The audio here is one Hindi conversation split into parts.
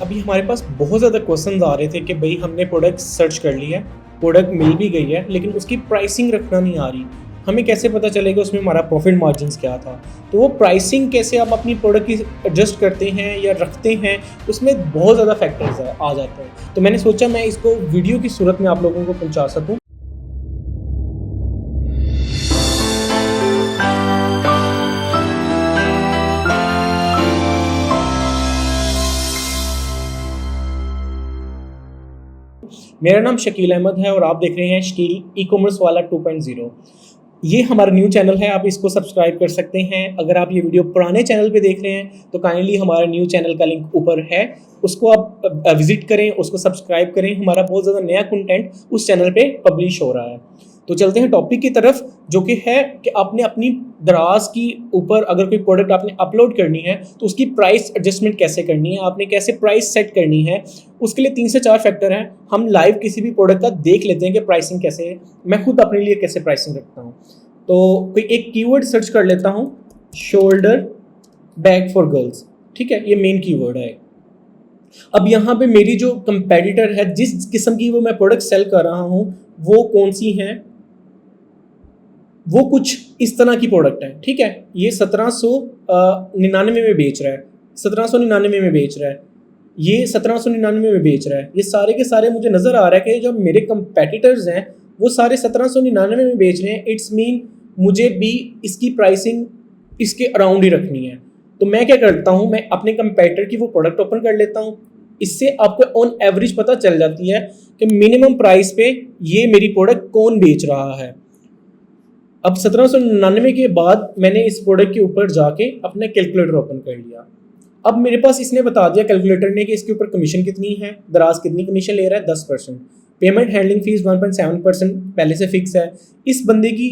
अभी हमारे पास बहुत ज़्यादा क्वेश्चंस आ रहे थे कि भाई हमने प्रोडक्ट सर्च कर लिया है, प्रोडक्ट मिल भी गई है, लेकिन उसकी प्राइसिंग रखना नहीं आ रही। हमें कैसे पता चलेगा उसमें हमारा प्रॉफिट मार्जिन्स क्या था? तो वो प्राइसिंग कैसे आप अपनी प्रोडक्ट की एडजस्ट करते हैं या रखते हैं, उसमें बहुत ज़्यादा फैक्टर्स आ जाते हैं। तो मैंने सोचा मैं इसको वीडियो की सूरत में आप लोगों को पहुँचा सकूँ। मेरा नाम शकील अहमद है और आप देख रहे हैं शकील ई कॉमर्स वाला 2.0। ये हमारा न्यू चैनल है, आप इसको सब्सक्राइब कर सकते हैं। अगर आप ये वीडियो पुराने चैनल पे देख रहे हैं तो काइंडली हमारा न्यू चैनल का लिंक ऊपर है, उसको आप विजिट करें, उसको सब्सक्राइब करें। हमारा बहुत ज़्यादा नया कंटेंट उस चैनल पे पब्लिश हो रहा है। तो चलते हैं टॉपिक की तरफ, जो कि है कि आपने अपनी दराज की ऊपर अगर कोई प्रोडक्ट आपने अपलोड करनी है तो उसकी प्राइस एडजस्टमेंट कैसे करनी है, आपने कैसे प्राइस सेट करनी है। उसके लिए 3 से 4 फैक्टर हैं। हम लाइव किसी भी प्रोडक्ट का देख लेते हैं कि प्राइसिंग कैसे है। मैं खुद अपने लिए कैसे प्राइसिंग रखता हूँ। तो कोई एक कीवर्ड सर्च कर लेता हूँ, शोल्डर बैग फॉर गर्ल्स। ठीक है, ये मेन कीवर्ड है। अब यहाँ पे मेरी जो कंपेटिटर है, जिस किस्म की वो मैं प्रोडक्ट सेल कर रहा हूँ, वो कौन सी है, वो कुछ इस तरह की प्रोडक्ट है। ठीक है, ये 1799 में बेच रहा है, 1799 में बेच रहा है, ये 1799 में बेच रहा है। ये सारे के सारे मुझे नज़र आ रहा है कि जो मेरे कंपेटिटर्स हैं वो सारे 1799 में बेच रहे हैं। इट्स मीन मुझे भी इसकी प्राइसिंग इसके अराउंड ही रखनी है। तो मैं क्या करता हूँ, मैं अपने कंपेटिटर की वो प्रोडक्ट ओपन कर लेता हूँ। इससे आपको ऑन एवरेज पता चल जाती है कि मिनिमम प्राइस पे ये मेरी प्रोडक्ट कौन बेच रहा है। अब 1799 के बाद मैंने इस प्रोडक्ट के ऊपर जाके अपना कैलकुलेटर ओपन कर लिया। अब मेरे पास इसने बता दिया कैलकुलेटर ने कि इसके ऊपर कमीशन कितनी है, दराज कितनी कमीशन ले रहा है, 10%। पेमेंट हैंडलिंग फीस 1.7% पहले से फिक्स है। इस बंदे की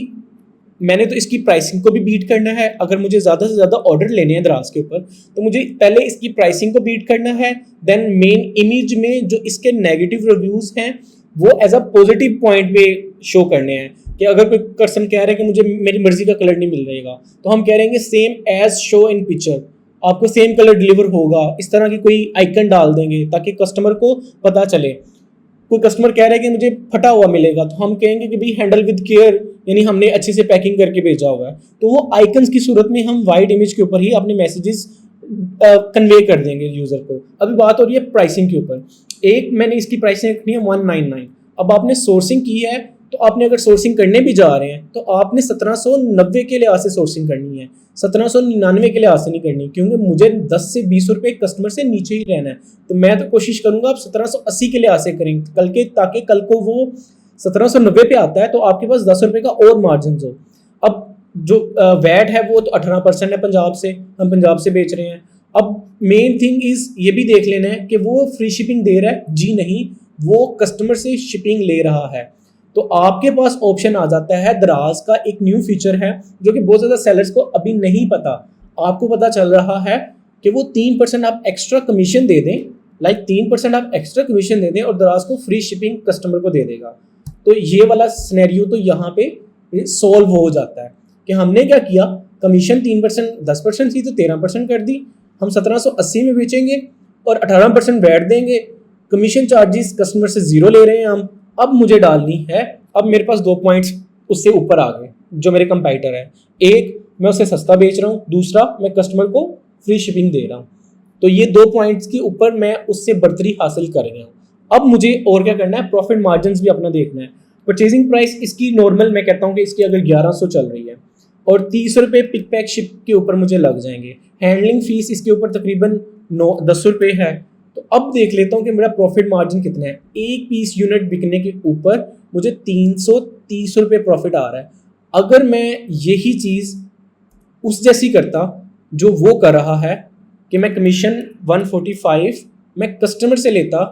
मैंने तो इसकी प्राइसिंग को भी बीट करना है। अगर मुझे ज़्यादा से ज़्यादा ऑर्डर लेने हैं दराज के ऊपर तो मुझे पहले इसकी प्राइसिंग को बीट करना है। देन मेन इमेज में जो इसके नेगेटिव रिव्यूज़ हैं वो एज अ पॉजिटिव पॉइंट पे शो करने हैं। कि अगर कोई पर्सन कह रहा है कि मुझे मेरी मर्जी का कलर नहीं मिल रहेगा, तो हम कह रहेंगे same as show in picture, आपको सेम कलर डिलीवर होगा। इस तरह की कोई आइकन डाल देंगे ताकि कस्टमर को पता चले। कोई कस्टमर कह रहा है कि मुझे फटा हुआ मिलेगा, तो हम कहेंगे कि भाई हैंडल विद केयर, यानी हमने अच्छे से पैकिंग करके भेजा हुआ है। तो वो आइकन्स की सूरत में हम वाइट इमेज के ऊपर ही अपने मैसेजेस कन्वे कर देंगे यूज़र को। अभी बात हो रही है प्राइसिंग के ऊपर। एक मैंने इसकी प्राइसिंग रखनी है 199। अब आपने सोर्सिंग की है, तो आपने अगर सोर्सिंग करने भी जा रहे हैं तो आपने 1790 के लिहाज से सोर्सिंग करनी है, 1799 के लिहाज से नहीं करनी, क्योंकि मुझे 10 से 20 रुपये कस्टमर से नीचे ही रहना है। तो मैं तो कोशिश करूंगा आप 1780 के लिहाज से करें कल के, ताकि कल को वो 1790 पे आता है तो आपके पास 10 रुपये का और मार्जिन हो। अब जो वैट है वो तो 18% है पंजाब से, हम पंजाब से बेच रहे हैं। अब मेन थिंग इज ये भी देख लेना है कि वो फ्री शिपिंग दे रहा है जी नहीं, वो कस्टमर से शिपिंग ले रहा है। तो आपके पास ऑप्शन आ जाता है। दराज का एक न्यू फीचर है जो कि बहुत ज़्यादा सेलर्स को अभी नहीं पता। आपको पता चल रहा है कि वो 3% आप एक्स्ट्रा कमीशन दे दें, 3% आप एक्स्ट्रा कमीशन दे दें और दराज को फ्री शिपिंग कस्टमर को दे देगा। तो ये वाला सिनेरियो तो यहाँ पे सॉल्व हो जाता है कि हमने क्या किया, कमीशन 3% 10% थी तो 13% कर दी। हम 1780 में बेचेंगे और 18% वैट देंगे। कमीशन चार्जेस कस्टमर से 0 ले रहे हैं हम। अब मुझे डालनी है, अब मेरे पास 2 पॉइंट्स उससे ऊपर आ गए जो मेरे कंपेटिटर है। एक, मैं उसे सस्ता बेच रहा हूँ, दूसरा मैं कस्टमर को फ्री शिपिंग दे रहा हूँ। तो ये 2 पॉइंट्स के ऊपर मैं उससे बढ़तरी हासिल कर गया हूँ। अब मुझे और क्या करना है, प्रॉफिट मार्जिन भी अपना देखना है। परचेजिंग प्राइस इसकी नॉर्मल मैं कहता हूँ कि इसकी अगर 1100 चल रही है और 30 रुपये पिक पैक शिप के ऊपर मुझे लग जाएंगे। हैंडलिंग फीस इसके ऊपर तकरीबन 10 रुपये है। तो अब देख लेता हूँ कि मेरा प्रॉफिट मार्जिन कितना है। एक पीस यूनिट बिकने के ऊपर मुझे 330 रुपये प्रॉफिट आ रहा है। अगर मैं यही चीज़ उस जैसी करता जो वो कर रहा है कि मैं कमीशन 145 मैं कस्टमर से लेता,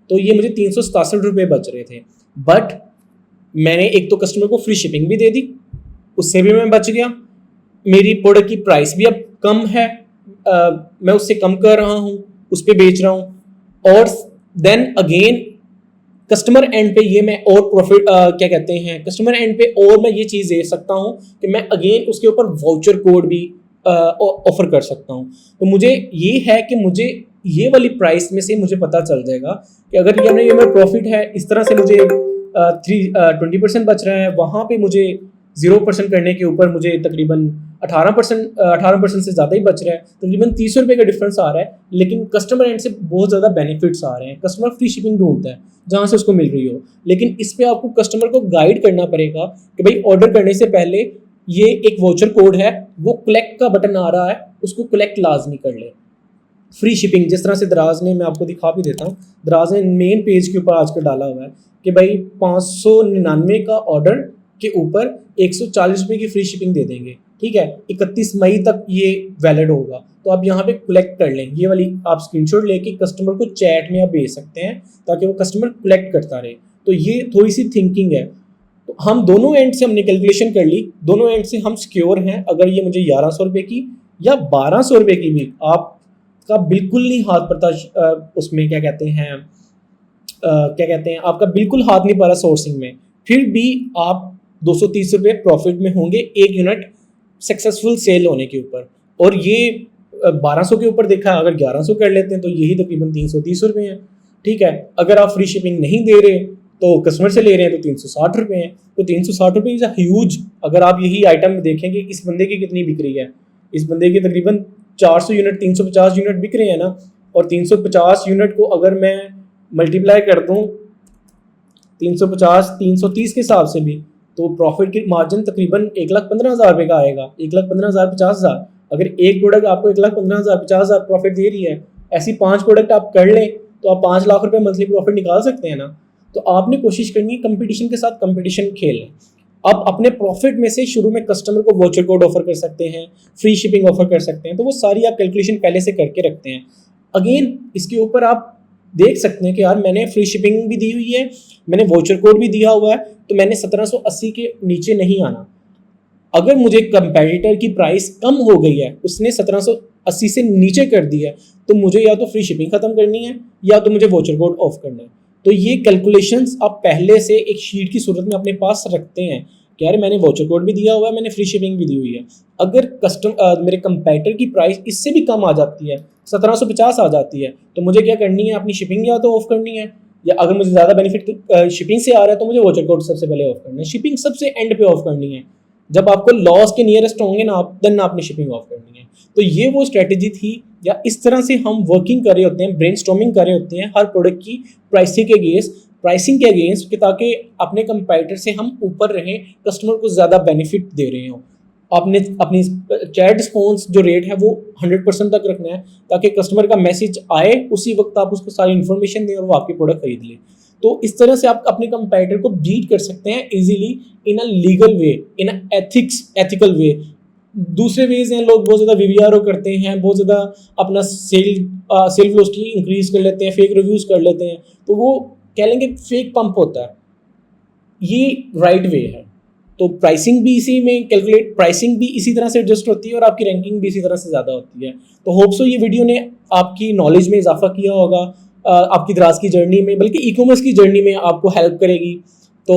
तो ये मुझे 367 रुपये बच रहे थे। बट मैंने एक तो कस्टमर को फ्री शिपिंग भी दे दी, उससे भी मैं बच गया। मेरी प्रोडक्ट की प्राइस भी अब कम है, मैं उससे कम कर रहा हूँ, उस पर बेच रहा हूँ। और देन अगेन कस्टमर एंड पे ये मैं और प्रॉफिट क्या कहते हैं, कस्टमर एंड पे और मैं ये चीज़ दे सकता हूँ कि मैं अगेन उसके ऊपर वाउचर कोड भी ऑफर कर सकता हूँ। तो मुझे ये है कि मुझे ये वाली प्राइस में से मुझे पता चल जाएगा कि अगर ये मेरा प्रॉफिट है, इस तरह से मुझे 20% बच रहा है, वहाँ पे मुझे 0% करने के ऊपर मुझे तकरीबन 18% से ज़्यादा ही बच रहा है, तकरीबन 30 रुपये का डिफरेंस आ रहा है, लेकिन कस्टमर एंड से बहुत ज़्यादा बेनिफिट्स आ रहे हैं। कस्टमर फ्री शिपिंग ढूंढता है जहाँ से उसको मिल रही हो, लेकिन इस पर आपको कस्टमर को गाइड करना पड़ेगा कि भाई ऑर्डर करने से पहले ये एक वाउचर कोड है, वो कलेक्ट का बटन आ रहा है, उसको कलेक्ट लाजमी कर ले। फ्री शिपिंग जिस तरह से दराज ने, मैं आपको दिखा भी देता हूँ, दराज ने मेन पेज के ऊपर आजकल डाला हुआ है कि भाई 599 का ऑर्डर के ऊपर 140 रुपये की फ्री शिपिंग दे देंगे, ठीक है, 31 मई तक ये वैलिड होगा। तो आप यहाँ पे कलेक्ट कर लें, ये वाली आप स्क्रीनशॉट लेके कस्टमर को चैट में आप भेज सकते हैं ताकि वो कस्टमर कलेक्ट करता रहे। तो ये थोड़ी सी थिंकिंग है। तो हम दोनों एंड से हमने कैलकुलेशन कर ली, दोनों एंड से हम सिक्योर हैं। अगर ये मुझे 1100 रुपये की या 1200 रुपये की भी आपका बिल्कुल नहीं हाथ पड़ता, उसमें क्या कहते हैं आपका बिल्कुल हाथ नहीं पड़ा सोर्सिंग में, फिर भी आप 230 रुपये प्रॉफिट में होंगे एक यूनिट सक्सेसफुल सेल होने के ऊपर। और ये 1200 के ऊपर देखा, अगर 1100 कर लेते हैं तो यही तकरीबन 330 रुपये हैं, ठीक है। अगर आप फ्री शिपिंग नहीं दे रहे तो कस्टमर से ले रहे हैं तो 360 रुपये हैं, तो 360 रुपये इज़ अ ह्यूज। अगर आप यही आइटम देखेंगे इस बंदे की कितनी बिक रही है, इस बंदे की तकरीबन 400 यूनिट 350 यूनिट बिक रहे हैं ना, और 350 यूनिट को अगर मैं मल्टीप्लाई कर दूँ 350 330 के हिसाब से भी, तो प्रॉफिट की मार्जिन तकरीबन 1,15,000 रुपये का आएगा, 1,15,000 50,000। अगर एक प्रोडक्ट आपको 1,15,000 50,000 प्रॉफिट दे रही है, ऐसी 5 प्रोडक्ट आप कर लें तो आप 5 लाख रुपये मंथली प्रॉफिट निकाल सकते हैं ना। तो आपने कोशिश करनी है कंपटीशन के साथ कंपटीशन खेलें। आप अपने प्रॉफिट में से शुरू में कस्टमर को वाउचर कोड ऑफर कर सकते हैं, फ्री शिपिंग ऑफर कर सकते हैं, तो वो सारी आप कैलकुलेशन पहले से करके रखते हैं। अगेन इसके ऊपर आप देख सकते हैं कि यार मैंने फ्री शिपिंग भी दी हुई है, मैंने वाउचर कोड भी दिया हुआ है, तो मैंने 1780 के नीचे नहीं आना। अगर मुझे कंपेटिटर की प्राइस कम हो गई है, उसने 1780 से नीचे कर दी है, तो मुझे या तो फ्री शिपिंग ख़त्म करनी है या तो मुझे वाउचर कोड ऑफ करना है। तो ये कैलकुलेशंस आप पहले से एक शीट की सूरत में अपने पास रखते हैं कि यार मैंने वाउचर कोड भी दिया हुआ है, मैंने फ्री शिपिंग भी दी हुई है। अगर मेरे कंपेटिटर की प्राइस इससे भी कम आ जाती है, 1750 आ जाती है, तो मुझे क्या करनी है, अपनी शिपिंग या तो ऑफ करनी है, या अगर मुझे ज़्यादा बेनिफिट शिपिंग से आ रहा है तो मुझे वाउचर कोड सबसे पहले ऑफ करना है। शिपिंग सबसे एंड पे ऑफ करनी है, जब आपको लॉस के नियरेस्ट होंगे ना आप, देन आपने शिपिंग ऑफ करनी है। तो ये वो स्ट्रेटजी थी, या इस तरह से हम वर्किंग कर रहे होते हैं, ब्रेनस्टॉर्मिंग कर रहे होते हैं हर प्रोडक्ट की प्राइसिंग के अगेंस्ट, ताकि अपने कंपेटिटर से हम ऊपर रहें, कस्टमर को ज़्यादा बेनिफिट दे रहे हो। आपने अपनी चैट रिस्पॉन्स जो रेट है वो 100% तक रखना है, ताकि कस्टमर का मैसेज आए उसी वक्त आप उसको सारी इन्फॉर्मेशन दें और वो आपकी प्रोडक्ट खरीद ले। तो इस तरह से आप अपने कंपेटिटर को बीट कर सकते हैं easily in a legal way, in a ethical way. दूसरे वेज हैं, लोग बहुत ज़्यादा वीवीआरओ करते हैं, बहुत ज़्यादा अपना सेल वेलोसिटी इंक्रीज कर लेते हैं, फेक रिव्यूज़ कर लेते हैं, तो वो कह लेंगे फेक पंप होता है। ये राइट वे है। तो प्राइसिंग भी इसी तरह से एडजस्ट होती है और आपकी रैंकिंग भी इसी तरह से ज़्यादा होती है। तो होप सो ये वीडियो ने आपकी नॉलेज में इजाफा किया होगा, आपकी दराज की जर्नी में, बल्कि ई कॉमर्स की जर्नी में आपको हेल्प करेगी। तो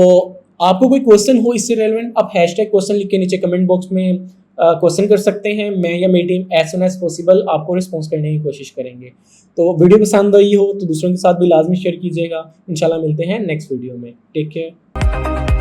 आपको कोई क्वेश्चन हो इससे रेलेवेंट, आप #क्वेश्चन लिख के नीचे कमेंट बॉक्स में क्वेश्चन कर सकते हैं। मैं या मेरी team as soon as possible आपको रिस्पॉन्स करने की कोशिश करेंगे। तो वीडियो पसंद आई हो तो दूसरों के साथ भी लाजमी शेयर कीजिएगा। इंशाल्लाह मिलते हैं नेक्स्ट वीडियो में। Take care.